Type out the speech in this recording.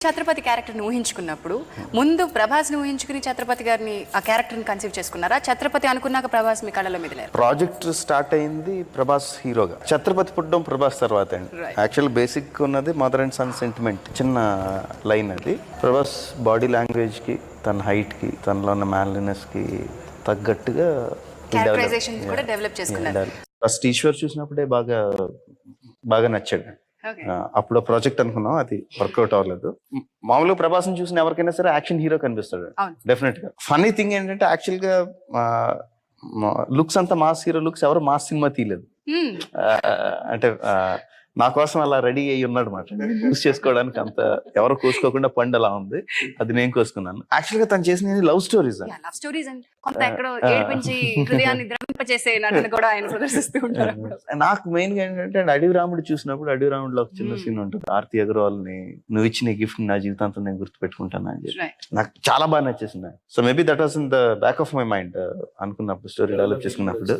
ఛత్రపతి క్యారెక్టర్ని ఊహించుకున్నప్పుడు ముందు ప్రభాస్ని ఊహించుకుని ఛత్రపతి గారిని ఆ క్యారెక్టర్ని కన్సీవ్ చేసుకున్నారా? ఛత్రపతి అనుకున్నాక ప్రభాస్ మీ కళ్ళలో మెదిలారు? ప్రాజెక్ట్ స్టార్ట్ అయింది ప్రభాస్ హీరోగా, ఛత్రపతి పుట్టడం ప్రభాస్ తర్వాత అండి. యాక్చువల్ బేసిక్ ఉన్నది మదర్ అండ్ సన్ సెంటిమెంట్, చిన్న లైన్ అది. ప్రభాస్ బాడీ లాంగ్వేజ్కి, తన హైట్కి, తనలో ఉన్న మ్యాన్లీనెస్కి తగ్గట్టుగా క్యారెక్టరైజేషన్ కూడా డెవలప్ చేసుకున్నారు. ఫస్ట్ ఈశ్వర్ చూసినప్పుడే బాగా నచ్చాడు. అప్పుడు ప్రాజెక్ట్ అనుకున్నాం, అది వర్కౌట్ అవ్వలేదు. మామూలుగా ప్రభాస్ని చూసిన ఎవరికైనా సరే యాక్షన్ హీరో కనిపిస్తాడు డెఫినెట్ గా. ఫన్నీ థింగ్ ఏంటంటే యాక్చువల్ గా లుక్స్ అంతా మాస్ హీరో లుక్స్, ఎవరు మాస్ సినిమా తీయలేదు. అంటే నా కోసం అలా రెడీ అయ్యి ఉన్నాడు మాట, యూస్ చేసుకోవడానికి అంత ఎవరు కోసుకోకుండా పండు అలా ఉంది, అది నేను కోసుకున్నాను. యాక్చువల్ గా తను చేసిన లవ్ స్టోరీస్ నాకు మెయిన్ గా ఏంటంటే అడవి రాముడు చూసినప్పుడు, అడవి రాముడులో ఒక చిన్న సీన్ ఉంటుంది, ఆర్తి అగర్వాల్ ని నువ్వు ఇచ్చిన గిఫ్ట్ నా జీవితాంతం నేను గుర్తు పెట్టుకుంటాను అని చెప్పి నాకు చాలా బాగా నచ్చేసింది. So maybe that was in the back of my mind అనుకున్నప్పుడు, స్టోరీ డెవలప్ చేసుకున్నప్పుడు.